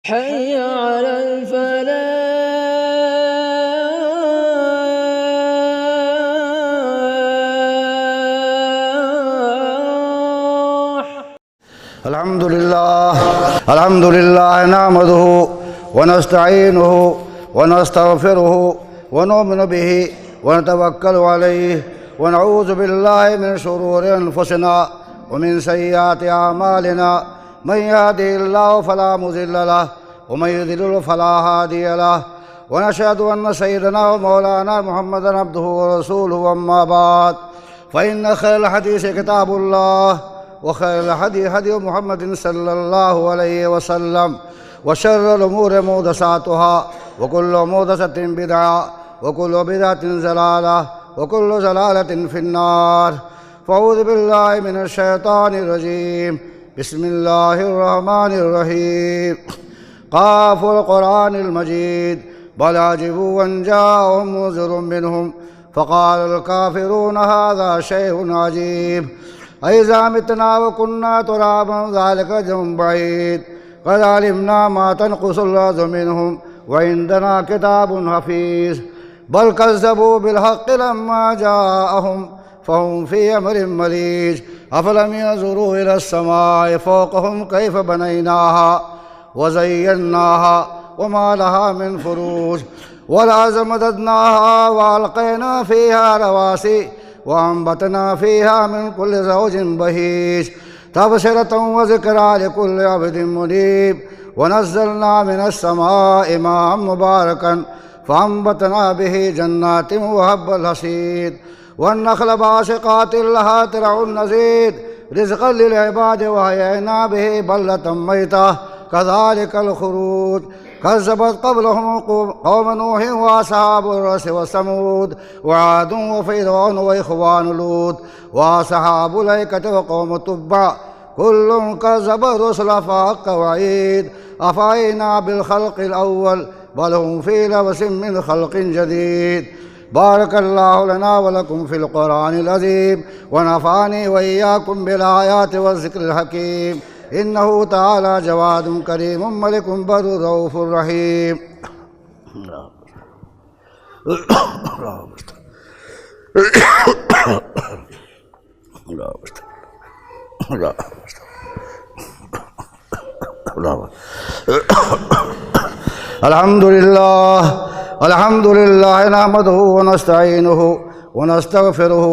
حي على الفلاح. الحمد لله نحمده ونستعينه ونستغفره ونؤمن به ونتوكل عليه ونعوذ بالله من شرور أنفسنا ومن سيئات أعمالنا. من يهده الله فلا مضل له ومن يضلل فلا هادي له، ونشهد أن سيدنا ومولانا محمدا عبده ورسوله. أما بعد فإن خير الحديث كتاب الله، وخير الهدي هدي محمد صلى الله عليه وسلم، وشر الأمور محدثاتها، وكل محدثة بدعة، وكل بدعة ضلالة، وكل ضلالة في النار. فأعوذ بالله من الشيطان الرجيم. بسم الله الرحمن الرحيم. قاف القرآن المجيد بل عجبوا أن جاءهم منذر منهم فقال الكافرون هذا شيء عجيب. أإذا متنا وكنا ترابا ذلك رجع بعيد. قد علمنا ما تنقص الأرض منهم وعندنا كتاب حفيظ. بل كذبوا بالحق لما جاءهم فهم في أمر مريج. أفلم ينظروا إلى السماء فوقهم كيف بنيناها وزيناها وما لها من فروج. والأرض مددناها وألقينا فيها رواسي وأنبتنا فيها من كل زوج بهيج. تبصرة وذكرى لكل عبد منيب. ونزلنا من السماء ماء مباركا فأنبتنا به جنات وحب الحصيد. والنخل باسقات لها ترع نضيد رزقا للعباد وأحيينا به بلدة ميتة كذلك الخروج. كذبت قبلهم قوم نوح وأصحاب الرس وثمود وعاد وفرعون وإخوان لوط وأصحاب الأيكة وقوم تبع كل كذب الرسل فحق وعيد. أفعينا بالخلق الأول بل هم في لبس من خلق جديد. بارك الله لنا ولكم في القرآن العظيم ونفعني وإياكم بالآيات والذكر الحكيم. إنه تعالى جواد كريم ملك بر رؤوف رحيم. الحمد لله نحمده ونستعينه ونستغفره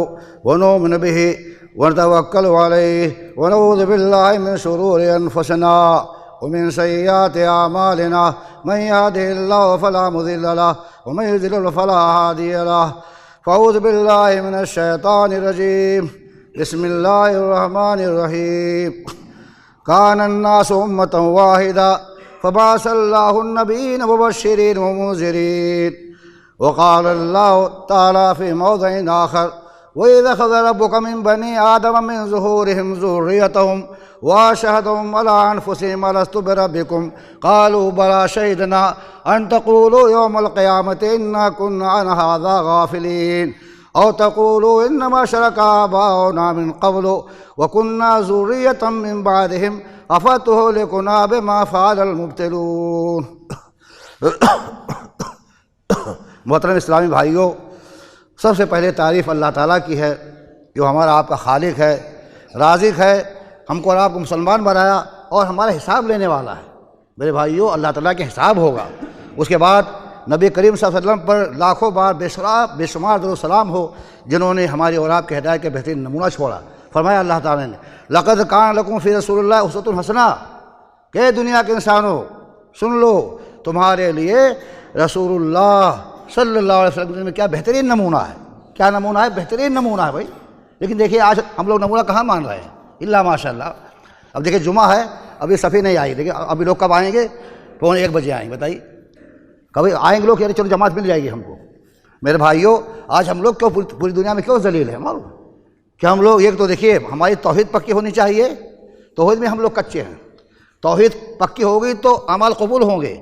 ونؤمن به ونتوكل عليه ونعوذ بالله من شرور أنفسنا ومن سيئات أعمالنا. من يهده الله فلا مضل له ومن يضلل فلا هادي له. فأعوذ بالله من الشيطان الرجيم. بسم الله الرحمن الرحيم. كان الناس أمة واحدة فبعث الله النبيين مبشرين ومنذرين. وقال الله تعالى في موضع آخر: وإذا أخذ ربك من بني آدم من ظهورهم ذريتهم وأشهدهم على أنفسهم ألست بربكم قالوا بلى شهدنا أن تقولوا يوم القيامة إنا كنا عن هذا غافلين أو تقولوا إنما أشرك آباؤنا من قبل وكنا ذرية من بعدهم أفتهلكنا بما فعل المبطلون. محترم اسلامی بھائیوں، سب سے پہلے تعریف اللہ تعالیٰ کی ہے جو ہمارا آپ کا خالق ہے، رازق ہے، ہم کو اور آپ کو مسلمان بنایا اور ہمارا حساب لینے والا ہے. میرے بھائیوں، اللہ تعالیٰ کے حساب ہوگا. اس کے بعد نبی کریم صلی اللہ علیہ وسلم پر لاکھوں بار بے شمار درود و سلام ہو جنہوں نے ہماری اور آپ کے ہدایت کے بہترین نمونہ چھوڑا. فرمایا اللہ تعالیٰ نے: لقد کان لکم فی رسول اللہ اسوۃ حسنہ، کہ دنیا کے انسانوں سن لو، تمہارے لیے رسول اللہ صلی اللہ علیہ وسلم میں کیا بہترین نمونہ ہے. کیا نمونہ ہے؟ بہترین نمونہ ہے بھائی. لیکن دیکھیے آج ہم لوگ نمونہ کہاں مان رہے ہیں؟ اللہ ماشاء اللہ. اب دیکھیے جمعہ ہے، ابھی صفحے نہیں آئی. دیکھیے ابھی لوگ کب آئیں گے؟ 1:45 بجے آئیں گے. بتائیے کبھی آئیں گے لوگ؟ یعنی چلو جماعت مل جائے گی ہم کو. میرے بھائیوں، آج ہم لوگ کیوں پوری دنیا میں کیوں ذلیل ہیں؟ معلوم کہ ہم لوگ ایک تو دیکھیے ہماری توحید پکی ہونی چاہیے. توحید میں ہم لوگ کچے ہیں. توحید پکی ہوگی تو اعمال قبول ہوں گے.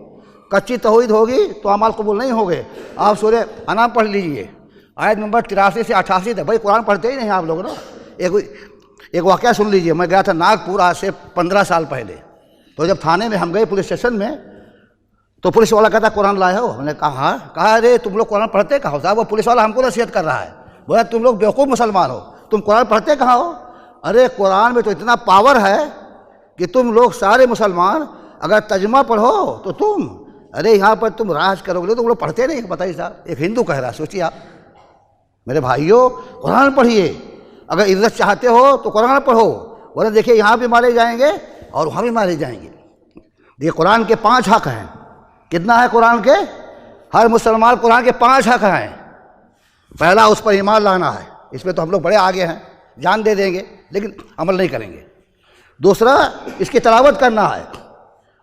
کچی توحید ہوگی تو اعمال قبول نہیں ہوں گے. آپ سورہ انعام پڑھ لیجئے، آیت نمبر 83 سے 88 تک. بھائی قرآن پڑھتے ہی نہیں آپ لوگ نا. ایک واقعہ سن لیجئے. میں گیا تھا ناگپور آج سے 15 سال پہلے. تو جب تھانے میں ہم گئے، پولیس اسٹیشن میں، تو پولیس والا کہتا قرآن لائے ہو؟ میں نے کہا ہاں. کہا ارے تم لوگ قرآن پڑھتے کہاں ہو صاحب؟ وہ پولیس والا ہم کو نصیحت کر رہا ہے. بولا تم لوگ بیوقوف مسلمان ہو، تم قرآن پڑھتے کہاں ہو؟ ارے قرآن میں تو اتنا پاور ہے کہ تم لوگ سارے مسلمان اگر ترجمہ پڑھو تو تم، ارے یہاں پر تم راج کرو گے، تم لوگ پڑھتے نہیں. بتائیے صاحب، ایک ہندو کہہ رہا ہے. سوچیے آپ میرے بھائیوں، قرآن پڑھیے. اگر عزت چاہتے ہو تو قرآن پڑھو، ورنہ دیکھیے یہاں بھی مارے جائیں گے اور وہاں بھی مارے جائیں گے. یہ قرآن کے 5 حق ہیں. کتنا ہے قرآن کے؟ ہر مسلمان قرآن کے 5 حق ہیں. پہلا اس پر ایمان لانا ہے. اس میں تو ہم لوگ بڑے آگے ہیں، جان دے دیں گے لیکن عمل نہیں کریں گے. دوسرا اس کی تلاوت کرنا ہے.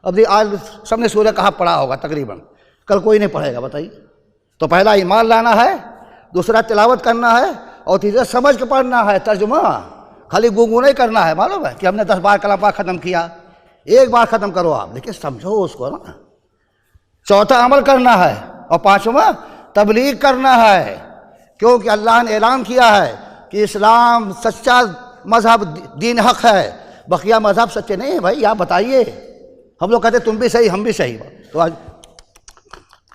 اب آج سب نے سورہ کہف پڑھا ہوگا تقریباً، کل کوئی نہیں پڑھے گا. بتائیے. تو پہلا ایمان لانا ہے، دوسرا تلاوت کرنا ہے، اور تیسرا سمجھ کے پڑھنا ہے. ترجمہ خالی گونگو نہیں کرنا ہے. معلوم ہے کہ ہم نے 10 بار کلام پاک ختم کیا، ایک بار ختم کرو آپ، لیکن سمجھو اس کو نا. چوتھا عمل کرنا ہے، اور 5واں تبلیغ کرنا ہے. کیونکہ اللہ نے اعلان کیا ہے کہ اسلام سچا مذہب دین حق ہے، بقیہ مذہب سچے نہیں ہیں. بھائی آپ بتائیے. ہم لوگ کہتے تم بھی صحیح ہم بھی صحیح، تو آج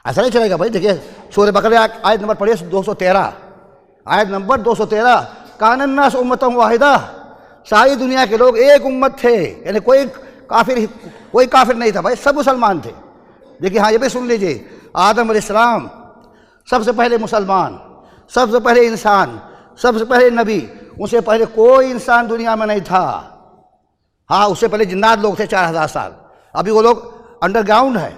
ایسا نہیں چلے گا. بھائی دیکھیے سورہ بقرہ آیت نمبر پڑھیے 213. آیت نمبر 213. کان الناس امۃ واحدہ، ساری دنیا کے لوگ ایک امت تھے، یعنی کوئی کافر نہیں تھا بھائی، سب مسلمان تھے. دیکھیے ہاں یہ بھی سن لیجیے، آدم علیہ السلام سب سے پہلے مسلمان، سب سے پہلے انسان، سب سے پہلے نبی. ان سے پہلے کوئی انسان دنیا میں نہیں تھا. ہاں اس سے پہلے جنات لوگ تھے 4000 سال. ابھی وہ لوگ انڈر گراؤنڈ ہے.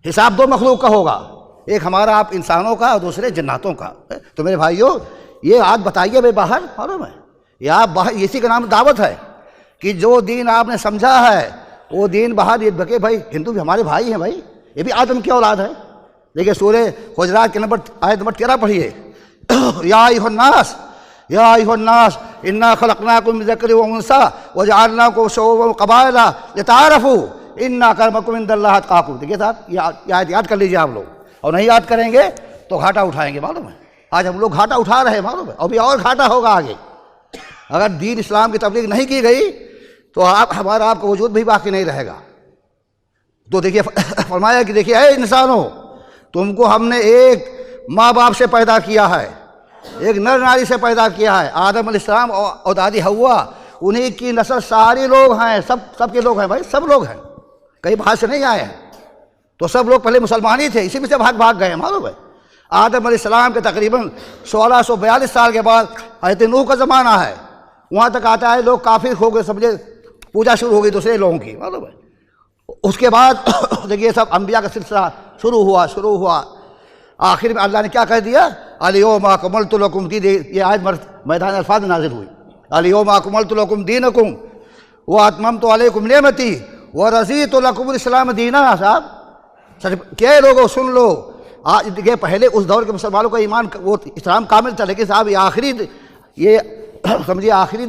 حساب 2 مخلوق کا ہوگا، ایک ہمارا آپ انسانوں کا اور دوسرے جناتوں کا. تو میرے بھائیوں یہ آج بتائیے بھائی باہر، معلوم ہے یہ آپ باہر، اسی کا نام دعوت ہے کہ جو دین آپ نے سمجھا ہے وہ دین باہر. یہ بکے بھائی ہندو بھی ہمارے بھائی ہیں بھائی، یہ بھی آدم کی اولاد ہے. دیکھیے سورہ حجرات کے آیت نمبر 13 پڑھیے. یا ایھا الناس، یا ایھا الناس انا خلقناکم من ذکر و انثی وجعلناکم شعوبا وقبائل لتعارفوا ان اکرمکم عند اللہ اتقاکم. دیکھیے صاحب یہ آیت یاد کر لیجیے آپ لوگ، اور نہیں یاد کریں گے تو گھاٹا اٹھائیں گے. معلوم ہے آج ہم لوگ گھاٹا اٹھا رہے ہیں، معلوم ہے ابھی اور گھاٹا ہوگا آگے. اگر دین اسلام کی تبلیغ نہیں کی گئی تو ہمارا آپ کا وجود بھی باقی نہیں رہے گا. تو دیکھیے فرمایا کہ دیکھیے اے انسانوں، تم کو ہم نے ایک ماں باپ سے پیدا کیا ہے، ایک نر ناری سے پیدا کیا ہے. آدم علیہ السلام اور دادی حوا، انہی کی نسل سارے لوگ ہیں، سب کے لوگ ہیں بھائی، سب لوگ ہیں، کہیں باہر سے نہیں آئے ہیں. تو سب لوگ پہلے مسلمان ہی تھے، اسی میں سے بھاگ گئے. معلوم ہے آدم علیہ السلام کے تقریباً 1642 سال کے بعد حضرت نوح کا زمانہ ہے. وہاں تک آتا ہے لوگ کافر ہو گئے، سمجھے پوجا شروع ہو گئی دوسرے لوگوں کی. معلوم ہے اس کے بعد دیکھیے سب انبیاء کا سلسلہ شروع ہوا. آخر میں اللہ نے کیا کہہ دیا؟ الیوم اکملت لکم دینکم. یہ آیت میدان الفاظ میں نازل ہوئی. الیوم اکملت لکم دینکم واتممت علیکم نعمتی ورضیت لکم الاسلام دینا. صاحب کیا لوگوں سن لو، آج دیکھیے پہلے اس دور کے مسلمانوں کا ایمان وہ اسلام کامل تھا، لیکن صاحب یہ سمجھیے آخری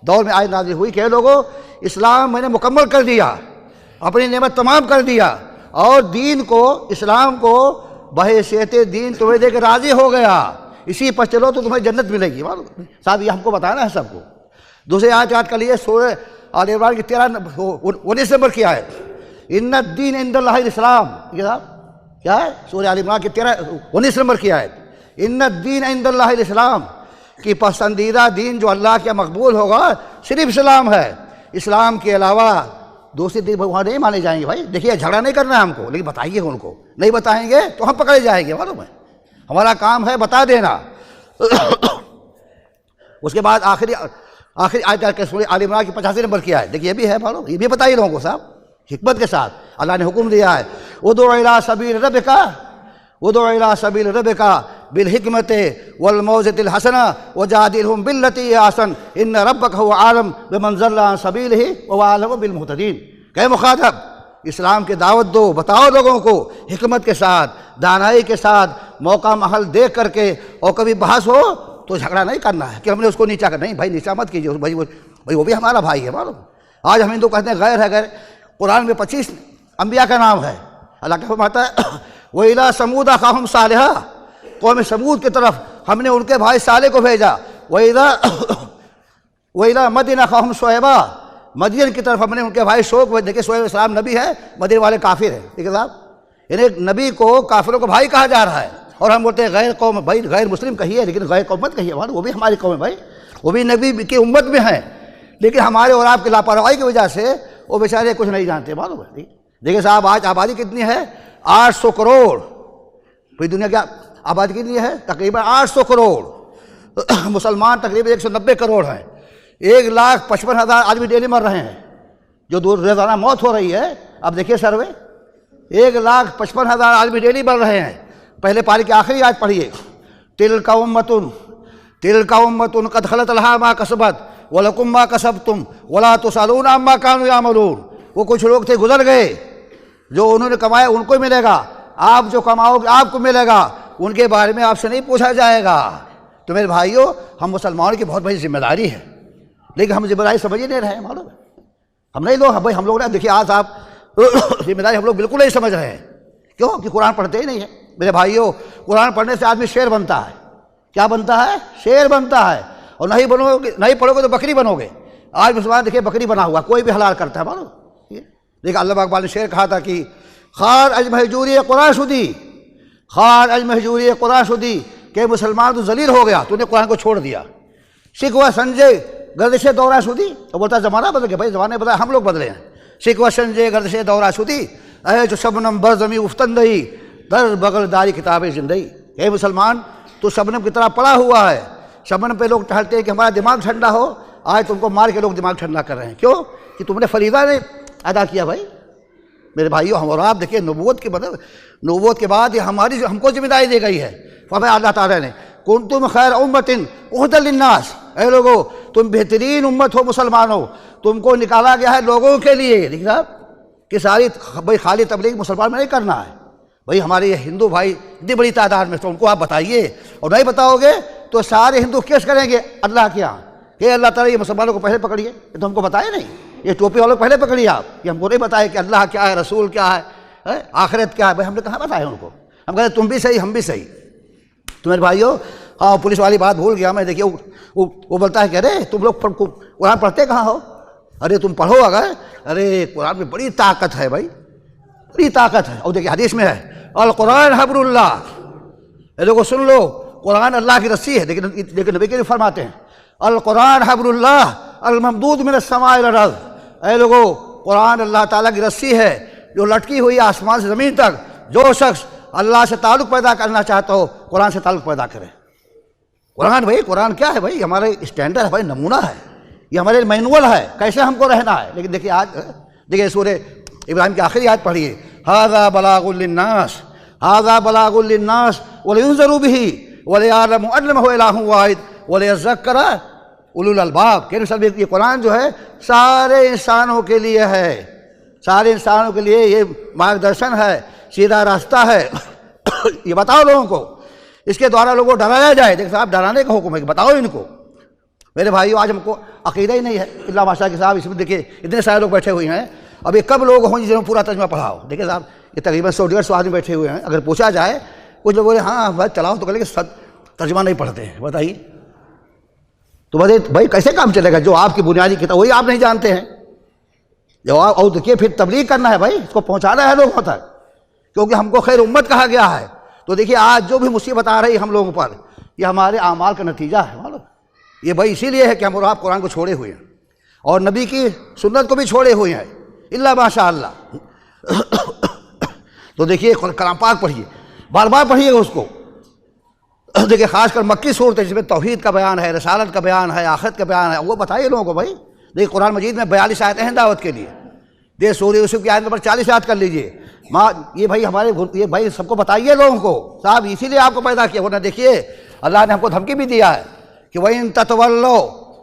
دور میں آیت نازل ہوئی کہ لوگوں اسلام میں نے مکمل کر دیا، اپنی نعمت تمام کر دیا، اور دین کو، اسلام کو بحیثیت دین تمہیں دے کے راضی ہو گیا، اسی پر چلو تو تمہیں جنت ملے گی. صاحب یہ ہم کو بتانا ہے سب کو. دوسرے آیت یاد کر لیے سورہ آل عمران کی 19 نمبر کی آیت. ان الدین عند اللہ الاسلام. یہ صاحب کیا ہے؟ سورہ آل عمران کی 19 نمبر کی آیت. ان الدین عند اللہ الاسلام، کہ پسندیدہ دین جو اللہ کے مقبول ہوگا صرف اسلام ہے. اسلام کے علاوہ دوسرے دین وہاں نہیں مانے جائیں گے. بھائی دیکھیے جھگڑا نہیں کرنا ہے ہم کو، لیکن بتائیے ان کو. نہیں بتائیں گے تو ہم پکڑے جائیں گے. معلوم ہے ہمارا کام ہے بتا دینا. اس کے بعد آخری آیت سورہ آل عمران کی 85 نمبر کی آیت. دیکھیے یہ بھی ہے، معلوم یہ بھی بتائیے لوگوں کو صاحب حکمت کے ساتھ. اللہ نے حکم دیا ہے ادع الی سبیل ربک، ادع الی سبیل ربک بالحکمت والموعظۃ الحسنہ وجادلہم باللتی ہی احسن ان ربک هو اعلم بمن ضل عن سبیلہ وهو اعلم بالمہتدین. کہ مخاطب اسلام کی دعوت دو، بتاؤ لوگوں کو حکمت کے ساتھ، دانائی کے ساتھ، موقع محل دیکھ کر کے. اور کبھی بحث ہو تو جھگڑا نہیں کرنا ہے کہ ہم نے اس کو نیچا کر، نہیں بھائی نیچا مت کیجیے بھائی، وہ بھی ہمارا بھائی ہے. معلوم آج ہم ہندو کہتے ہیں غیر ہے، غیر. قرآن میں 25 انبیاء کا نام ہے. اللہ کیا فرماتا ہے؟ وَإِلَىٰ ثَمُودَ أَخَاهُمْ صَالِحًا، قوم سمود کی طرف ہم نے ان کے بھائی صالح کو بھیجا. وَإِلَىٰ مَدْيَنَ أَخَاهُمْ شُعَيْبًا، مدین کی طرف ہم نے ان کے بھائی شوق، دیکھیں شعیب علیہ السلام نبی ہے، مدین والے کافر ہیں، ٹھیک ہے صاحب، یعنی نبی کو کافروں کو بھائی کہا جا رہا ہے، اور ہم بولتے ہیں غیر قوم، بھائی غیر مسلم کہیے لیکن غیر قوم مت کہیے، وہ بھی ہماری قوم ہے بھائی، وہ بھی نبی کی امت میں ہیں، لیکن ہمارے اور آپ کی لاپرواہی کی وجہ سے وہ بیچارے کچھ نہیں جانتے، معلوم ہے۔ دیکھیں صاحب آج آبادی کتنی ہے؟ 800 کروڑ، پوری دنیا کی آبادی کتنی ہے؟ تقریباً 800 کروڑ، مسلمان تقریباً 190 کروڑ ہیں، 1,55,000 آدمی ڈیلی مر رہے ہیں، جو روزانہ موت ہو رہی ہے، اب دیکھیے سروے، 1,55,000 آدمی ڈیلی مر رہے ہیں۔ پہلے پارے کی آخری آیت پڑھیے، تلک امۃ قد خلت لہا ما کسبت ولکم ما کسبتم ولا تسألون عما کانوا یعملون۔ وہ کچھ لوگ تھے گزر گئے، جو انہوں نے کمایا ان کو ملے گا، آپ جو کماؤ گے آپ کو ملے گا، ان کے بارے میں آپ سے نہیں پوچھا جائے گا۔ تو میرے بھائیوں، ہم مسلمانوں کی بہت بڑی ذمہ داری ہے، لیکن ہم ذمہ داری سمجھ ہی نہیں رہے ہیں، معلوم ہے ہم نہیں لوگ، بھائی ہم لوگ نے دیکھیے آج آپ ذمہ داری ہم لوگ بالکل نہیں سمجھ رہے ہیں، کیوں کہ قرآن پڑھتے ہی نہیں ہیں۔ میرے بھائیوں، قرآن پڑھنے سے آدمی شیر بنتا ہے، کیا بنتا ہے؟ شیر بنتا ہے، اور نہیں پڑھو گے تو بکری بنو گے۔ آج مسلمان دیکھیے بکری بنا ہوا، کوئی بھی حلال کرتا ہے، معلوم دیکھا اللہ اقبال نے شعر کہا تھا کہ خار اج مہجوری قرآن شدی، خار اج مہجوری قرآن شدی، کہ مسلمان تو ذلیل ہو گیا، تو نے قرآن کو چھوڑ دیا۔ شکوہ سنجے گردش دورہ شدی، تو بولتا زمانہ بدل گیا، بھائی زمانے بدلا، ہم لوگ بدلے ہیں۔ شکوہ سنجے گردش دورہ شدی، اے جو شبنم برزمی افتندہی در بغل داری کتاب زندگی۔ اے مسلمان، تو شبنم کی طرح پڑا ہوا ہے، شبنم پہ لوگ ٹہلتے ہیں کہ ہمارا دماغ ٹھنڈا ہو، آج تم کو مار کے لوگ دماغ ٹھنڈا کر رہے ہیں، کیوں کہ تم نے فریضہ نہیں ادا کیا۔ بھائی میرے بھائیوں، ہم اور آپ دیکھیے نبوت کے بعد یہ ہم کو ذمہ داری دی گئی ہے۔ فرمایا اللہ تعالیٰ نے کنتم خیر امۃ اخرجت للناس، اے لوگو تم بہترین امت ہو مسلمانوں، تم کو نکالا گیا ہے لوگوں کے لیے۔ دیکھیے صاحب کہ ساری بھائی خالی تبلیغ مسلمان میں نہیں کرنا ہے، بھائی ہمارے یہ ہندو بھائی اتنی بڑی تعداد میں، تو ان کو آپ بتائیے، اور نہیں بتاؤ گے تو سارے ہندو کیس کریں گے اللہ کے یہاں کہ اللہ تعالیٰ یہ مسلمانوں کو پہلے پکڑیے، یہ تو ہم کو بتائے نہیں، یہ ٹوپی والوں کو پہلے پکڑیے آپ، یہ ہم کو نہیں بتائے کہ اللہ کیا ہے، رسول کیا ہے، آخرت کیا ہے، بھائی ہم نے کہاں بتایا ان کو؟ ہم کہتے تم بھی صحیح ہم بھی صحیح۔ تو میرے بھائیوں، ہاں پولیس والی بات بھول گیا میں، دیکھیے وہ بولتا ہے کہ ارے تم لوگ قرآن پڑھتے کہاں ہو؟ ارے تم پڑھو اگر، ارے قرآن میں بڑی طاقت ہے بھائی، بڑی طاقت ہے۔ اور دیکھیے حدیث میں ہے القرآن حبر اللہ، اے لوگوں سن لو، قرآن اللہ کی رسی ہے، لیکن نبی کے فرماتے ہیں القرآن حبر اللہ الممدود من السماء الی الارض، اے لوگوں قرآن اللہ تعالیٰ کی رسی ہے جو لٹکی ہوئی آسمان سے زمین تک، جو شخص اللہ سے تعلق پیدا کرنا چاہتا ہو قرآن سے تعلق پیدا کرے۔ قرآن بھائی، قرآن کیا ہے بھائی؟ ہمارے اسٹینڈرڈ ہے بھائی، نمونہ ہے، یہ ہمارے مینول ہے کیسے ہم کو رہنا ہے۔ لیکن دیکھیے آج دیکھیے سورہ ابراہیم کی آخری آیت پڑھیے، ھذا بلاغ للناس، ھذا بلاغ للناس ولینذروا بہ ولیعلموا انہ الہ واحد ولیذکر اولو الالباب۔ کہ یہ قرآن جو ہے سارے انسانوں کے لیے ہے، سارے انسانوں کے لیے یہ مارگ درشن ہے، سیدھا راستہ ہے۔ یہ بتاؤ لوگوں کو، اس کے دوارا لوگوں کو ڈرایا جائے۔ دیکھ صاحب ڈرانے کا حکم ہے کہ بتاؤ ان کو۔ میرے بھائیو، آج ہم کو عقیدہ ہی نہیں ہے، اللہ ماشاء کے صاحب اس میں دیکھیے اتنے سارے لوگ بیٹھے ہوئے ہیں، اب یہ کب لوگ ہوں جنہوں نے پورا ترجمہ پڑھا ہو؟ دیکھیں صاحب یہ تقریباً 100-150 آدمی بیٹھے ہوئے ہیں، اگر پوچھا جائے کچھ لوگ بولے ہاں بھائی چلاؤ تو کہ ترجمہ نہیں پڑھتے ہیں، بتائیے تو بھائی کیسے کام چلے گا؟ جو آپ کی بنیادی کتاب وہی آپ نہیں جانتے ہیں، جو آپ اور دیکھیے پھر تبلیغ کرنا ہے بھائی، اس کو پہنچانا ہے لوگوں تک، کیونکہ ہم کو خیر امت کہا گیا ہے۔ تو دیکھیے آج جو بھی مصیبت آ رہی ہے ہم لوگوں پر، یہ ہمارے اعمال کا نتیجہ ہے، معلوم یہ بھائی اسی لیے ہے کہ ہم اور آپ قرآن کو چھوڑے ہوئے ہیں اور نبی کی سنت کو بھی چھوڑے ہوئے ہیں، اللہ ماشاء اللہ۔ تو دیکھیے کلام پاک پڑھیے، بار بار پڑھیے گا اس کو، دیکھیے خاص کر مکی صورت ہے جس میں توحید کا بیان ہے، رسالت کا بیان ہے، آخرت کا بیان ہے، وہ بتائیے لوگوں کو بھائی۔ دیکھیے قرآن مجید میں 42 آیتیں ہیں دعوت کے لیے، دیکھیے سورہ یوسف کی آیت نمبر 40 یاد کر لیجئے۔ یہ بھائی ہمارے یہ بھائی سب کو بتائیے لوگوں کو، صاحب اسی لیے آپ کو پیدا کیا، ورنہ دیکھیے اللہ نے ہم کو دھمکی بھی دیا ہے کہ وَإِن تَتَوَلَّوْا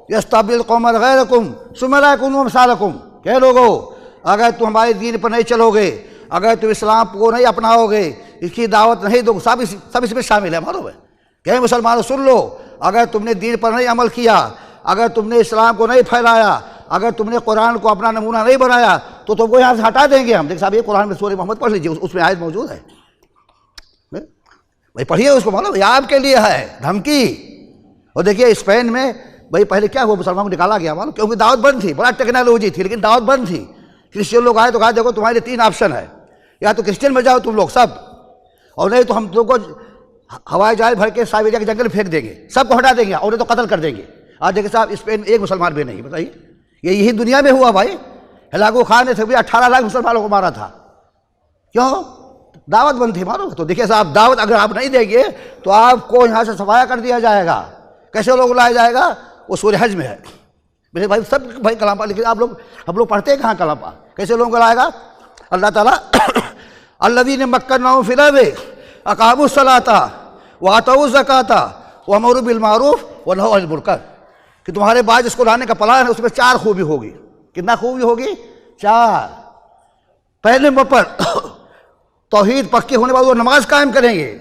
يَسْتَبْدِلْ قَوْمًا غَيْرَكُمْ ثُمَّ لَا يَكُونُوا أَمْثَالَكُمْ۔ کہ لوگو اگر تم ہمارے دین پر نہیں چلو گے، اگر تم اسلام کو نہیں اپناؤ گے، اس کی دعوت نہیں دو، سب اس میں شامل ہے، معلوم ہے کہ مسلمانوں سن لو، اگر تم نے دین پر نہیں عمل کیا، اگر تم نے اسلام کو نہیں پھیلایا، اگر تم نے قرآن کو اپنا نمونہ نہیں بنایا تو تم کو یہاں سے ہٹا دیں گے ہم۔ دیکھ صاحب یہ قرآن میں سورہ محمد پڑھ لیجیے، اس میں آیت موجود ہے بھائی، پڑھیے اس کو، معلوم یہ آپ کے لیے ہے دھمکی۔ اور دیکھیے اسپین میں بھائی پہلے کیا ہوا، مسلمانوں کو نکالا گیا معلوم، کیونکہ دعوت بند تھی، بڑا ٹیکنالوجی تھی لیکن دعوت بند تھی. کرسچن لوگ آئے تو کہا دیکھو تمہارے 3 آپشن ہے، یا تو کرسچن میں جاؤ تم لوگ سب، اور نہیں تو ہم تم کو ہوائی جہاز بھر کے سائبیریا کے جنگل پھینک دیں گے، سب کو ہٹا دیں گے، اور نہیں تو قتل کر دیں گے. آج دیکھیں صاحب اسپین میں ایک مسلمان بھی نہیں. بتائیے یہی دنیا میں ہوا بھائی. ہلاکو خان نے 18 لاکھ مسلمانوں کو مارا تھا. کیوں؟ دعوت بند تھی معلوم. تو دیکھیے صاحب دعوت اگر آپ نہیں دیں گے تو آپ کو یہاں سے صفایا کر دیا جائے گا. کیسے لوگ لایا جائے گا؟ وہ سورہ حج میں ہے. میرے بھائی سب بھائی کلام پاک، لیکن ہم لوگ پڑھتے ہیں کہاں کلام پاک؟ کیسے لوگوں کو لائے گا اللہ تعالیٰ؟ الذین مکناہم فی الارض اقاموا الصلاۃ وآتوا الزکاۃ وامروا بالمعروف ونہوا عن المنکر. کہ تمہارے بعد جس کو لانے کا پلان ہے اس میں 4 خوبی ہوگی. کتنا خوبی ہوگی؟ 4. پہلے نمبر پر توحید پکی ہونے بعد وہ نماز قائم کریں گے.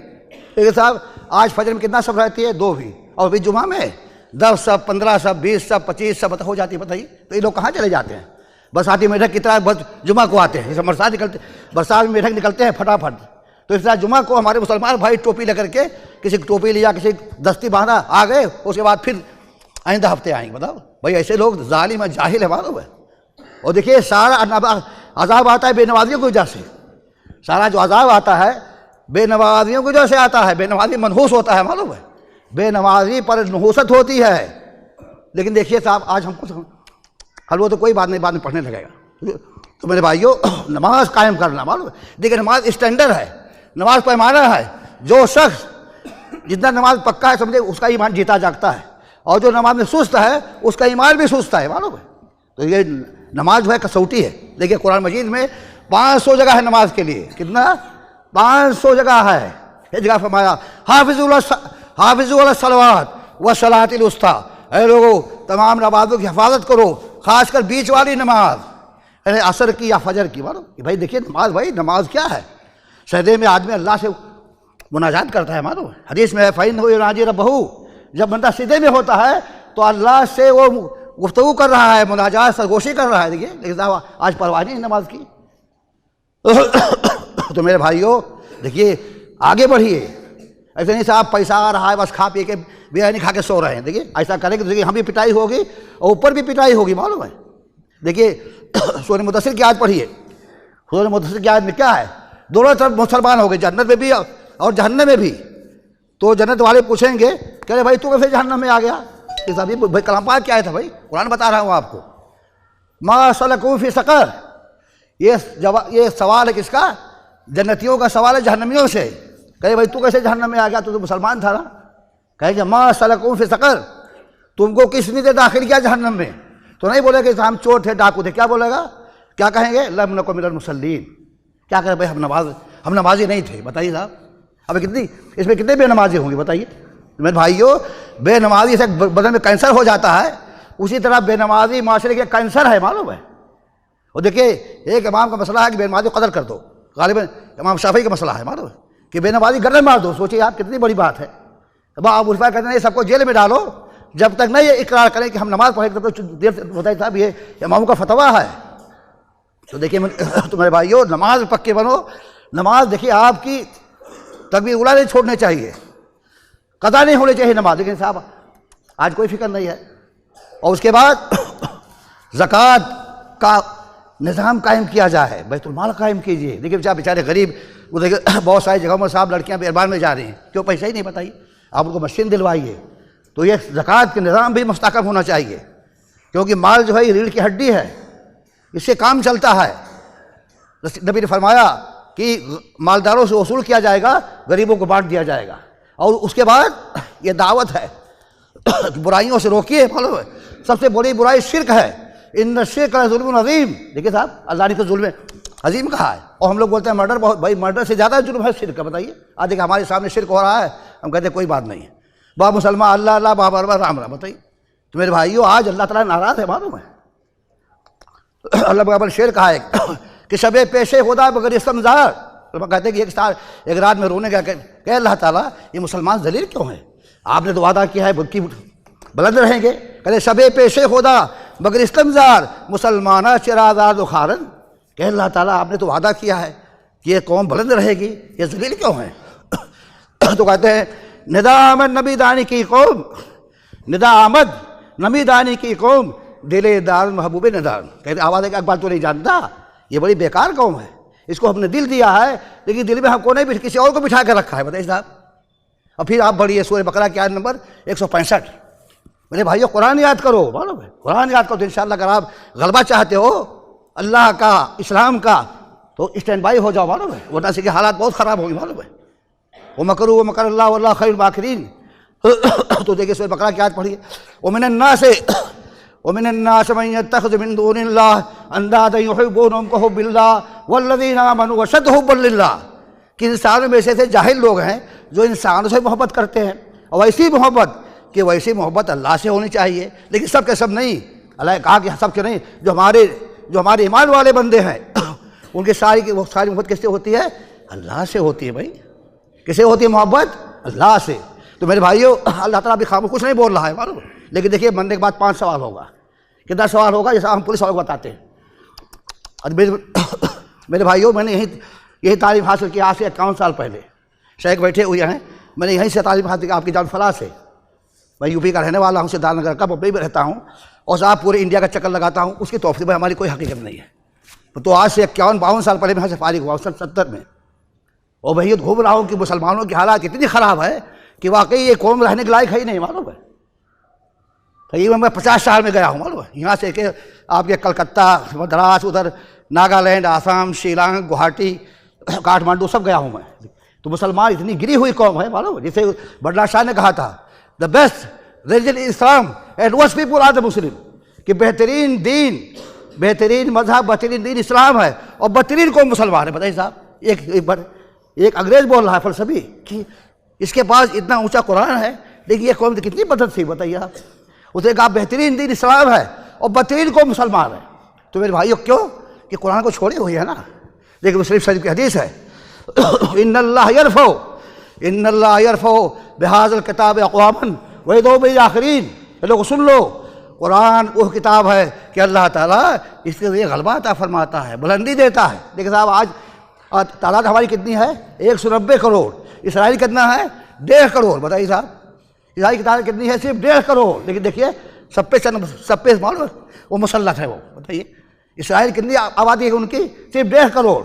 لیکن صاحب آج فجر میں کتنا سب رہتی ہے؟ 2 بھی، اور بھی جمعہ میں 10 سب 15 سب 20 سب 25 سب ہو جاتی ہے. بتائیے تو یہ لوگ کہاں چلے جاتے ہیں؟ برساتی میٹھک کی طرح بس جمعہ کو آتے ہیں. جیسے برسات میں میٹھک نکلتے ہیں پھٹافٹ، تو اس طرح جمعہ کو ہمارے مسلمان بھائی ٹوپی لے کر کے، کسی ٹوپی لیا کسی دستی باندھا آ گئے، اس کے بعد پھر آئندہ ہفتے آئیں گے. بتاؤ بھائی ایسے لوگ ظالم اور جاہل ہے معلوم ہے. اور دیکھیے سارا عذاب آتا ہے بے نمازیوں کی وجہ سے. سارا جو عذاب آتا ہے بے نمازیوں کی وجہ سے آتا ہے. بے نمازی منحوس ہوتا ہے معلوم ہے. بے نمازی پر نحوست ہوتی ہے. لیکن دیکھیے صاحب آج ہم کو وہ تو کوئی بات نہیں، بعد میں پڑھنے لگے گا. تو میرے بھائیوں نماز قائم کرنا معلوم ہے. دیکھیے نماز اسٹینڈرڈ ہے، نماز پیمانہ ہے. جو شخص جتنا نماز پکا ہے سمجھے اس کا ایمان جیتا جاگتا ہے، اور جو نماز میں سست ہے اس کا ایمان بھی سست ہے معلوم ہے. تو یہ نماز جو ہے کسوٹی ہے. دیکھیے قرآن مجید میں 500 جگہ ہے نماز کے لیے. کتنا؟ 500 جگہ ہے. ایک جگہ فرمایا حافظوا علی الصلوات والصلاۃ الوسطیٰ. اے لوگوں تمام نمازوں کی حفاظت کرو، خاص کر بیچ والی نماز، یعنی عصر کی یا فجر کی. معلوم کہ بھائی دیکھیے نماز، بھائی نماز کیا ہے؟ سجدے میں آدمی اللہ سے مناجات کرتا ہے معلوم. حدیث میں ہے فَإِنَّهُ يُنَاجِي رَبَّهُ. جب بندہ سجدے میں ہوتا ہے تو اللہ سے وہ گفتگو کر رہا ہے، مناجات سرگوشی کر رہا ہے. دیکھیے لیکن آج پرواہ نہیں نماز کی. تو میرے بھائیوں دیکھیے آگے بڑھیے. ایسے نہیں صاحب پیسہ آ رہا ہے بس کھا پی کے بریانی کھا کے سو رہے ہیں. دیکھیے ایسا کریں کہ دیکھیے ہم بھی پٹائی ہوگی اور اوپر بھی پٹائی ہوگی معلوم ہے. دیکھیے سورہ مدثر کی آیت پڑھیے. سورہ مدثر کی آیت میں کیا ہے؟ دونوں طرف مسلمان ہو گئے، جنت میں بھی اور جہنم میں بھی. تو جنت والے پوچھیں گے کہ ارے بھائی تو کیسے جہنم میں آ گیا؟ کہ صاحب بھائی کلام پاک کیا ہے تھا؟ بھائی قرآن بتا رہا ہوں آپ کو. ما سلککم فی سقر. یہ سوال ہے کس کا؟ جنتیوں کا سوال ہے جہنمیوں سے. کہے بھائی تو کیسے جہنم میں آ گیا؟ تو مسلمان تھا نا. کہے کہ ما سلککم فی سقر، تم کو کس نے داخل کیا جہنم میں؟ تو نہیں بولے کہ ہم چور تھے ڈاکو تھے. کیا بولے گا؟ کیا کہیں گے؟ لم نکن من المصلین. کیا کہیں بھائی ہم نمازی نہیں تھے. بتائیے صاحب اب اس میں کتنے بے نمازی ہوں گے؟ بتائیے میرے بھائیوں. بے نمازی سے بدن میں کینسر ہو جاتا ہے، اسی طرح بے نمازی معاشرے کے کینسر ہے معلوم ہے. اور دیکھیے ایک امام کا مسئلہ ہے کہ بے نمازی کو قتل کر دو. غالباً امام شافعی کا مسئلہ ہے معلوم ہے کہ بے نمازی گردن مار دو. سوچیے آپ کتنی بڑی بات ہے. اب آپ اس پر کہتے ہیں سب کو جیل میں ڈالو جب تک نہیں یہ اقرار کریں کہ ہم نماز پڑھیں. تب تک دیر سے بتائیے صاحب یہ اماموں کا فتویٰ ہے. تو دیکھیے تمہارے بھائیوں نماز پکے بنو. نماز دیکھیے آپ کی تکبیر اولیٰ نہیں چھوڑنے چاہیے، قضا نہیں ہونی چاہیے نماز. لیکن صاحب آج کوئی فکر نہیں ہے. اور اس کے بعد زکوٰۃ کا نظام قائم کیا جائے، بیت المال قائم کیجیے. دیکھیے بیچارے غریب، وہ دیکھیے بہت ساری جگہوں میں صاحب لڑکیاں بیربان میں جا رہی ہیں، کیوں؟ پیسہ ہی نہیں. بتائیے آپ ان کو مشین دلوائیے. تو یہ زکوٰۃ کے نظام بھی مستحکم ہونا چاہیے، کیونکہ مال جو ہے یہ ریڑھ کی ہڈی ہے، اس سے کام چلتا ہے. نبی نے فرمایا کہ مالداروں سے وصول کیا جائے گا، غریبوں کو بانٹ دیا جائے گا. اور اس کے بعد یہ دعوت ہے برائیوں سے روکیے. معلوم ہے سب سے بڑی برائی شرک ہے. ان الشرک لظلم عظیم. دیکھیے صاحب اللہ نے تو ظلم عظیم کہا ہے. اور ہم لوگ بولتے ہیں مرڈر، بہت بھائی مرڈر سے زیادہ جرم ہے شرک کا. بتائیے آج دیکھیں ہمارے سامنے شرک ہو رہا ہے، ہم کہتے ہیں کوئی بات نہیں ہے، با مسلمان اللہ اللہ بابا رام رام. بتائیے تو میرے بھائیوں آج اللہ تعالیٰ ناراض ہے معلوم ہے. اللہ بابا شعر کہا ہے کہ شب پیش خدا بغیر استمزار. کہتے ہیں کہ ایک رات میں رونے گیا کہ اللہ تعالیٰ یہ مسلمان ذلیل کیوں ہیں؟ آپ نے تو وعدہ کیا ہے کہ بلند رہیں گے. کہتے شب پیش خدا بغیر استمزار مسلمانہ چرازار و خارن. کہ اللہ تعالیٰ آپ نے تو وعدہ کیا ہے کہ یہ قوم بلند رہے گی، یہ ذلیل کیوں ہیں؟ تو کہتے ہیں ندا آمد نبی دانی کی قوم، ندا آمد نمی دانی کی قوم دل دار محبوب ندار. کہتے آواز ایک بات تو نہیں جانتا، یہ بڑی بیکار قوم ہے، اس کو ہم نے دل دیا ہے لیکن دل میں ہم کو نہیں کسی اور کو بٹھا کر رکھا ہے. بتائیے صاحب. اور پھر آپ بڑھیے سورہ بقرہ کی آیت نمبر 165. میرے بھائیو قرآن یاد کرو، معلوم ہے قرآن یاد کرو تو انشاءاللہ اگر آپ غلبہ چاہتے ہو اللہ کا اسلام کا تو اسٹینڈ بائی ہو جاؤ، معلوم ہے، ورنہ سے کہ حالات بہت خراب ہوں گے. معلوم ہے وَمَكَرُوا وَمَكَرَ اللَّهُ وَاللَّهُ خَيْرُ الْمَاكِرِينَ. تو دیکھیے سورہ بقرہ کی آیت پڑھیے. وَمِنَ النَّاسِ مَن يَتَّخِذُ مِن دُونِ اللَّهِ أَندَادًا يُحِبُّونَهُم كَحُبِّ اللَّهِ وَالَّذِينَ آمَنُوا أَشَدُّ حُبًّا لِلَّهِ. کہ انسانوں میں سے جاہل لوگ ہیں جو انسانوں سے محبت کرتے ہیں، اور ویسی محبت کہ ویسی محبت اللہ سے ہونی چاہیے، لیکن سب کے سب نہیں. اللہ نے کہا کہ سب کے نہیں، جو ہمارے ایمان والے بندے ہیں ان کی ساری محبت کس سے ہوتی ہے؟ اللہ سے ہوتی ہے. بھائی کس سے ہوتی ہے محبت؟ اللہ سے. تو میرے بھائیو اللہ تعالیٰ بھی خاموش کچھ نہیں بول رہا ہے، معلوم ہے. لیکن دیکھیے مرنے کے بعد 5 سوال ہوگا. کتنا سوال ہوگا؟ جیسا ہم پولیس والوں کو بتاتے ہیں. اور میرے بھائیو میں نے یہی تعلیم حاصل کی آج سے 51 سال پہلے. شیخ بیٹھے ہوئے ہیں، میں نے یہیں سے تعلیم حاصل کی آپ کی جان فلاح سے. میں یو پی کا رہنے والا ہوں، سدھارتھ نگر کا، ممبئی میں رہتا ہوں اور صاحب پورے انڈیا کا چکر لگاتا ہوں. اس کی توفیق میں ہماری کوئی حقیقت نہیں ہے. تو آج سے 51-52 سال پہلے میں یہاں سے فارغ ہوا 70 میں. اور وہی گھوم رہا ہوں کہ مسلمانوں کی حالات اتنی خراب ہے کہ واقعی یہ قوم رہنے کے لائق ہے ہی نہیں. معلوم ہے تقریباً میں 50 شہر میں گیا ہوں. معلوم ہے یہاں سے کہ آپ کے کلکتہ، مدراس، ادھر ناگالینڈ، آسام، شیلانگ، گوہاٹی، کاٹھمانڈو سب گیا ہوں میں. تو مسلمان اتنی گری ہوئی قوم ہے. معلوم ہے جسے بڑلا شاہ نے کہا تھا the best religion Islam and worst people are the Muslim, کہ بہترین دین، بہترین مذہب، بہترین دین اسلام ہے اور بہترین قوم مسلمان ہے. بتائیے صاحب ایک انگریز بول رہا ہے فلسفی کہ اس کے پاس اتنا اونچا قرآن ہے لیکن یہ قوم کتنی بدت تھی. بتائیے آپ. اسے کہا بہترین دین اسلام ہے اور بہترین قوم مسلمان ہے. تو میرے بھائیو کیوں کہ قرآن کو چھوڑے ہوئی ہے نا. لیکن مسلم شریف کی حدیث ہے ان اللہ یرفع بہذا الکتاب اقواما ویدعو بالآخرین. لوگ سن لو، قرآن وہ کتاب ہے کہ اللہ تعالیٰ اس کے لیے غلبہ عطا فرماتا ہے، بلندی دیتا ہے. لیکن صاحب آج تعداد ہماری کتنی ہے؟ 190 کروڑ. اسرائیل کتنا ہے؟ 1.5 کروڑ. بتائیے صاحب اسرائیل کی تعداد کتنی ہے؟ صرف 1.5 کروڑ. لیکن دیکھیے سب پہ معلوم وہ مسلط ہے. وہ بتائیے اسرائیل کتنی آبادی ہے ان کی؟ صرف 1.5 کروڑ.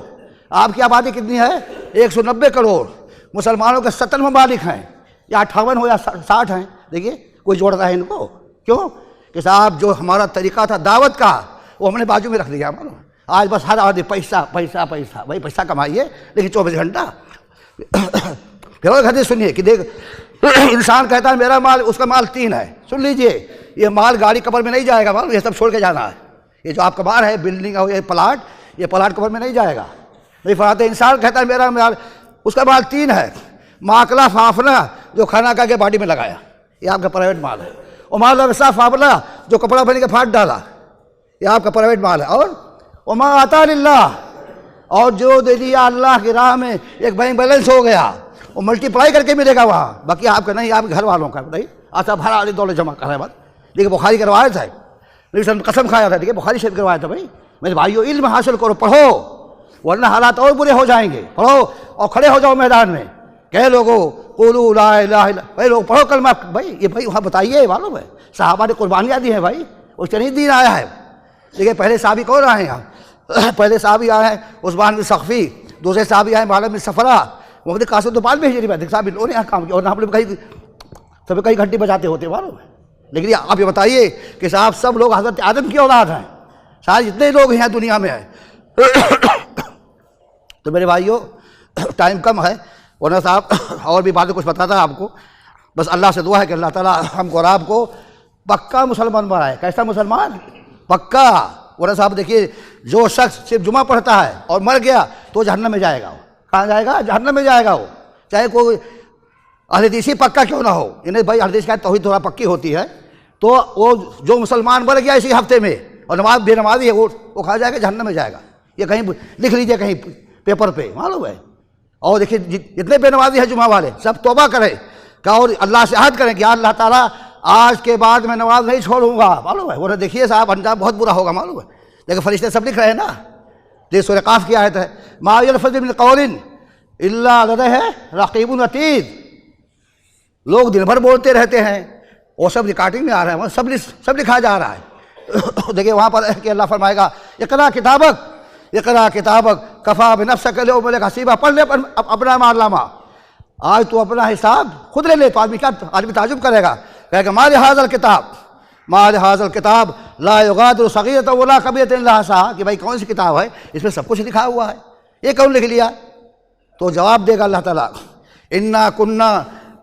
آپ کی آبادی کتنی ہے؟ 190 کروڑ. مسلمانوں کے 70 ممالک ہیں، یا 58 ہو یا 60 ہیں. دیکھیے کوئی جوڑتا ہے ان کو. کیوں کہ صاحب جو ہمارا طریقہ تھا دعوت کا وہ ہم نے بازو میں رکھ دیا. معلوم آج بس ہر آدمی پیسہ پیسہ پیسہ، بھائی پیسہ کمائیے لیکن 24 گھنٹہ. پھر اور حدیث سنیے کہ دیکھ انسان کہتا ہے میرا مال، اس کا مال 3 ہے. سن لیجئے یہ مال گاڑی قبر میں نہیں جائے گا. معلوم یہ سب چھوڑ کے جانا ہے. یہ جو آپ کا مال ہے بلڈنگ اور یہ پلاٹ قبر میں نہیں جائے گا. نہیں فرماتے انسان کہتا ہے میرا مال، اس کا مال 3 ہے. ماکلا فافنا جو کھانا کھا کے باڈی میں لگایا، یہ آپ کا پرائیویٹ مال ہے. اور مال ویسا فابلا جو کپڑا پہن کے پھاٹ ڈالا، یہ آپ کا پرائیویٹ مال ہے. اور وما آتا للہ، اور جو دے دیا اللہ کی راہ میں ایک بینک بیلنس ہو گیا، وہ ملٹی پلائی کر کے ملے گا وہاں. باقی آپ کا نہیں، آپ کے گھر والوں کا. بتائیے آتا بھر آدھی دولت جمع کر رہا ہے. بات دیکھیے بخاری کا روایت ہے، قسم کھایا تھا. دیکھیے بخاری شریف کا روایت ہے. بھائی میرے بھائیو علم حاصل کرو، پڑھو، ورنہ حالات اور برے ہو جائیں گے. پڑھو اور کھڑے ہو جاؤ میدان میں. کہہ لوگوں قولوا لا الہ الا، بھائی لوگ پڑھو کلمہ. بھائی یہ بھائی وہاں بتائیے، معلوم ہے صحابہ نے قربانیاں دی ہیں بھائی، اس سے نہیں دین آیا ہے. دیکھیے پہلے صحابی کون آئے ہیں؟ پہلے صحابی آئے ہیں عثمان بن ثقفی، دوسرے صحابی آئے ہیں معلم بن صفرا. محمد قاسم تو بعد میں ہجری میں صاحب انہوں نے کام کیا، اور ہم لوگ کئی گھنٹے بجاتے ہوتے معلوم ہے. لیکن آپ یہ بتائیے کہ صاحب سب لوگ حضرت آدم کی اولاد ہیں. سارے جتنے لوگ ہیں دنیا میں ہیں. تو میرے بھائیو ٹائم کم ہے، ورنہ صاحب اور بھی باتیں کچھ بتاتا آپ کو. بس اللہ سے دعا ہے کہ اللہ تعالیٰ ہم کو اور آپ کو پکا مسلمان بنائے. کیسا مسلمان؟ پکا. ورنہ صاحب دیکھیے جو شخص صرف جمعہ پڑھتا ہے اور مر گیا تو جہنم میں جائے گا. کہاں جائے گا؟ جہنم میں جائے گا. وہ چاہے کوئی اہل حدیث پکا کیوں نہ ہو. انہیں بھائی اہل حدیث کا توحید تھوڑا پکی ہوتی ہے، تو وہ جو مسلمان مر گیا اسی ہفتے میں اور نماز بے نمازی ہے وہ کھا جائے گا، جہنم میں جائے گا. یہ کہیں لکھ لیجیے کہیں پیپر پہ، معلوم ہے. اور دیکھیے جتنے بے نمازی ہیں جمعہ والے سب توبہ کریں کہ اور اللہ سے عہد کریں کہ یا اللہ تعالیٰ آج کے بعد میں نماز نہیں چھوڑوں گا. معلوم ہے وہ دیکھیے صاحب انجام بہت برا ہوگا. معلوم ہے لیکن فرشتے سب لکھ رہے ہیں نا. یہ سورہ قاف کی آیت ہے ما یلفظ من قول الا لدیہ رقیب عتید. لوگ دن بھر بولتے رہتے ہیں وہ سب ریکارڈنگ میں آ رہا ہے، وہاں سب لکھا جا رہا ہے۔ دیکھیے وہاں پر کہ اللہ فرمائے گا اقرا کتابک کفا بنفسک اليوم علیک حسیبا، پڑھ لے اپنا نامہ، آج تو اپنا حساب خود لے لے۔ تو آدمی تعجب کرے گا، کہے گا ما لہذا الکتاب لا یغادر صغیرۃ ولا کبیرۃ الا احصاها، کہ بھائی کون سی کتاب ہے، اس میں سب کچھ لکھا ہوا ہے، یہ کون لکھ لیا؟ تو جواب دے گا اللہ تعالیٰ انا کننا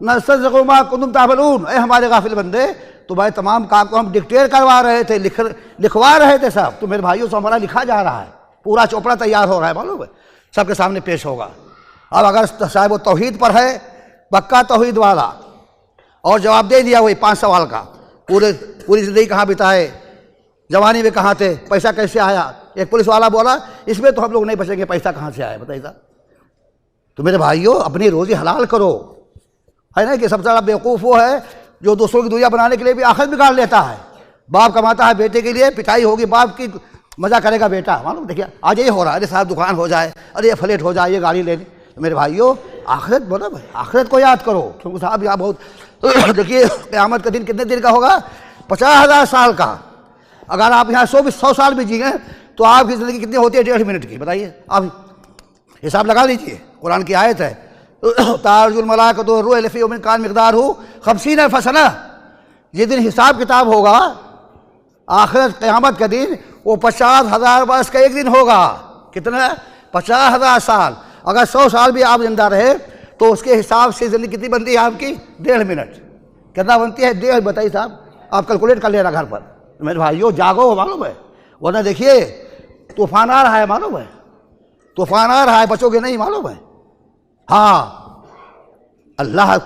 نسترزق ما کنتم تعملون، اے ہمارے غافل بندے تمہارے تمام کام کو ہم ڈکٹیٹ کروا رہے تھے، لکھوا رہے تھے سب، تو میرے بھائیوں سے ہمارا لکھا جا رہا ہے، پورا چوپڑا تیار ہو رہا ہے، معلوم ہے سب کے سامنے پیش ہوگا۔ اب اگر صاحب و توحید پر ہے، پکا توحید والا، اور جواب دے دیا وہی 5 سوال کا، پوری زندگی کہاں بتائے، جوانی میں کہاں تھے، پیسہ کیسے آیا، ایک پولیس والا بولا اس میں تو ہم لوگ نہیں بچیں گے، پیسہ کہاں سے آیا بتائیے صاحب۔ تو میرے بھائیوں اپنی روزی حلال کرو، ہے نا کہ سب سے زیادہ بیوقوف وہ ہے جو دوسروں کی دنیا بنانے کے لیے بھی آخرت بگاڑ لیتا ہے۔ باپ کماتا ہے بیٹے کے لیے، پٹائی ہوگی باپ کی، مزہ کرے گا بیٹا، معلوم دیکھیے آج یہی ہو رہا ہے، ارے صاحب دکان ہو جائے، ارے یہ فلیٹ ہو جائے، یہ گاڑی لے لیں۔ تو میرے بھائیوں آخرت بولو بھائی، آخرت کو یاد کرو، کیونکہ صاحب یہاں بہت دیکھیے قیامت کا دن کتنے دن کا ہوگا، 50,000 سال کا۔ اگر آپ یہاں 100 سال بھی جیئیں تو آپ کی زندگی کتنی ہوتی ہے، 1.5 منٹ کی، بتائیے آپ حساب لگا لیجیے۔ قرآن کی آیت ہے تعرج الملائکۃ والروح فی یوم کان مقدارہ 50 الف سنہ، یہ دن حساب کتاب ہوگا، آخرت قیامت کا دن وہ 50,000 برس کا ایک دن ہوگا۔ کتنا؟ 50,000 سال۔ اگر 100 سال بھی آپ زندہ رہے تو اس کے حساب سے زندگی کتنی بنتی ہے آپ کی؟ 1.5 منٹ۔ کتنا بنتی ہے؟ 1.5، بتائیے صاحب، آپ کیلکولیٹ کر لینا گھر پر۔ میرے بھائیوں جاگو، معلوم ہے، ورنہ دیکھیے طوفان آ رہا ہے، معلوم ہے طوفان آ رہا ہے، بچو گے نہیں، معلوم ہے۔ ہاں اللہ ہے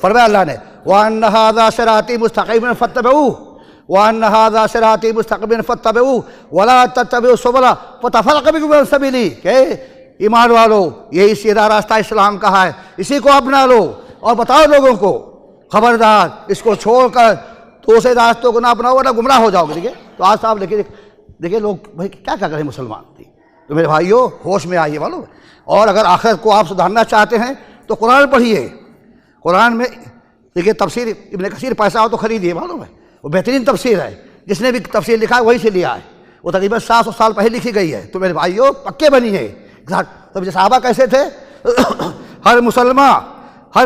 فرمایا اللہ نے وَأَنَّ هَذَا صِرَاطِي مُسْتَقِيمًا فَاتَّبِعُوهُ وَأَنَّ هَذَا صِرَاطِي مُسْتَقِيمًا فَاتَّبِعُوهُ وَلَا تَتَّبِعُوا السُّبُلَ فَتَفَرَّقَ بِكُمْ عَنْ سَبِيلِهِ، کہ ایمان والو یہی سیدھا راستہ اسلام کا ہے، اسی کو اپنا لو اور بتاؤ لوگوں کو، خبردار اس کو چھوڑ کر دوسرے راستوں کو نہ اپناؤ ورنہ گمراہ ہو جاؤ گے۔ دیکھیے تو آج صاحب دیکھیے لوگ بھائی کیا کریں مسلمان تھی۔ تو میرے بھائیوں ہوش میں آئیے، معلوم ہے، اور اگر آخرت کو آپ سدھارنا چاہتے ہیں تو قرآن پڑھیے۔ قرآن میں دیکھیے تفسیر ابن کثیر پیسہ ہو تو خریدیے، معلوم ہے وہ بہترین تفسیر ہے، جس نے بھی تفسیر لکھا ہے وہی سے لیا ہے، وہ تقریباً 700 سال پہلے لکھی گئی ہے۔ تو میرے بھائیوں پکے بنیے۔ تب جو صحابہ کیسے تھے، ہر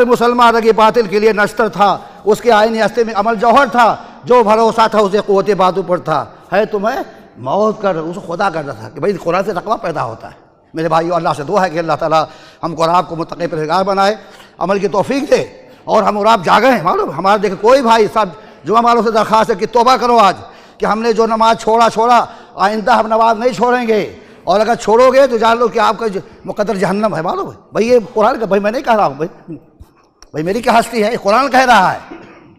مسلمان رگ باطل کے لیے نشتر تھا، اس کے آئین ہستے میں عمل جوہر تھا، جو بھروسہ تھا اسے قوت بازو پر تھا، ہے تمہیں موت کر اسے خدا کرتا تھا کہ بھائی قرآن سے تقویٰ پیدا ہوتا ہے۔ میرے بھائیو اللہ سے دعا ہے کہ اللہ تعالیٰ ہم کو اور آپ کو متقی پرہیزگار بنائے، عمل کی توفیق دے، اور ہم اور آپ جاگیں۔ معلوم ہمارا دیکھیں کوئی بھائی صاحب جمعہ والوں سے درخواست ہے کہ توبہ کرو آج، کہ ہم نے جو نماز چھوڑا آئندہ ہم نماز نہیں چھوڑیں گے، اور اگر چھوڑو گے تو جان لو کہ آپ کا مقدر جہنم ہے۔ معلوم ہے بھائی یہ قرآن کا، بھائی میں نہیں کہہ رہا ہوں، بھائی میری کیا ہستی ہے، یہ قرآن کہہ رہا ہے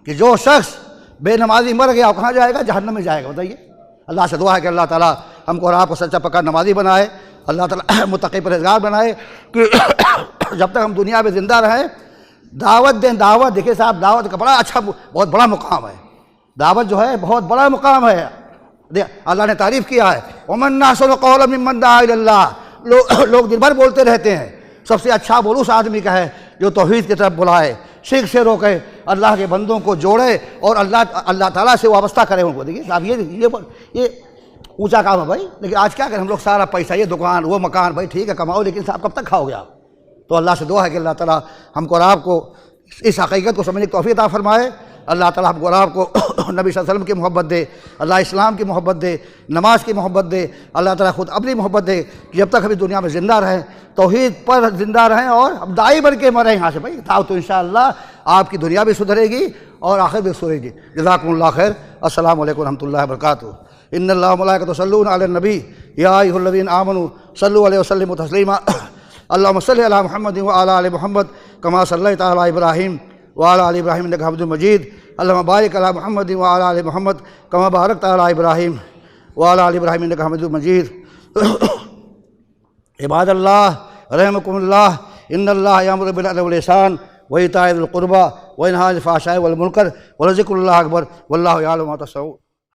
کہ جو شخص بے نمازی مر گیا وہ کہاں جائے گا؟ جہنم میں جائے گا۔ بتائیے اللہ سے دعا ہے کہ اللہ تعالیٰ ہم کو اور آپ کو سچا پکا نمازی بنائے، اللہ تعالیٰ متقی پرہیزگار بنائے، کہ جب تک ہم دنیا میں زندہ رہیں دعوت دیں۔ دعوت دیکھیے صاحب، دعوت کا بڑا اچھا بہت بڑا مقام ہے، دعوت جو ہے بہت بڑا مقام ہے۔ اللہ نے تعریف کیا ہے وَمَنْ أَحْسَنُ قَوْلًا مِمَّنْ دَعَا إِلَى اللَّهِ، لوگ دن بھر بولتے رہتے ہیں، سب سے اچھا بول اس آدمی کا ہے جو توحید کی طرف بلائے، شرک سے روکے، اللہ کے بندوں کو جوڑے اور اللہ تعالیٰ سے وابستہ کرے ان کو۔ دیکھیے صاحب یہ اونچا کام ہے بھائی، لیکن آج کیا کریں ہم لوگ، سارا پیسہ، یہ دکان وہ مکان، بھائی ٹھیک ہے کماؤ، لیکن صاحب کب تک کھاؤ گے آپ؟ تو اللہ سے دعا ہے کہ اللہ تعالیٰ ہم کو اور آپ کو اس حقیقت کو سمجھنے کی توفیق عطا فرمائے۔ اللہ تعالیٰ ہم کو اور آپ کو نبی صلی اللہ علیہ وسلم کی محبت دے، اللہ اسلام کی محبت دے، نماز کی محبت دے، اللہ تعالیٰ خود اپنی محبت دے کہ جب تک ہم اس دنیا میں زندہ رہیں توحید پر زندہ رہیں اور ہم داعی بن کے مریں یہاں سے بھائی، تو انشاءاللہ آپ کی دنیا بھی سدھرے گی اور آخرت بھی سدھرے گی۔ جزاکم اللہ خیر۔ السلام علیکم ورحمۃ اللہ وبرکاتہ۔ ان اللہ وملائکتہ یصلون علی النبی یا ایھا الذین آمنوا صلوا علیہ وسلموا تسلیما۔ اللہم صل علی محمد وعلی آل محمد کما صلیت علی ابراہیم وعلی آل ابراہیم انک حمید مجید۔ اللہم بارک علی محمد وعلی آل محمد کما بارکت علی ابراہیم وعلی آل ابراہیم انک حمید مجید۔ عباد اللہ رحمکم اللہ، ان اللہ یامر بالعدل والاحسان وایتاء ذی القربی وینہی عن الفحشاء والمنکر ولذکر اللہ اکبر واللہ یعلم ما تصنعون۔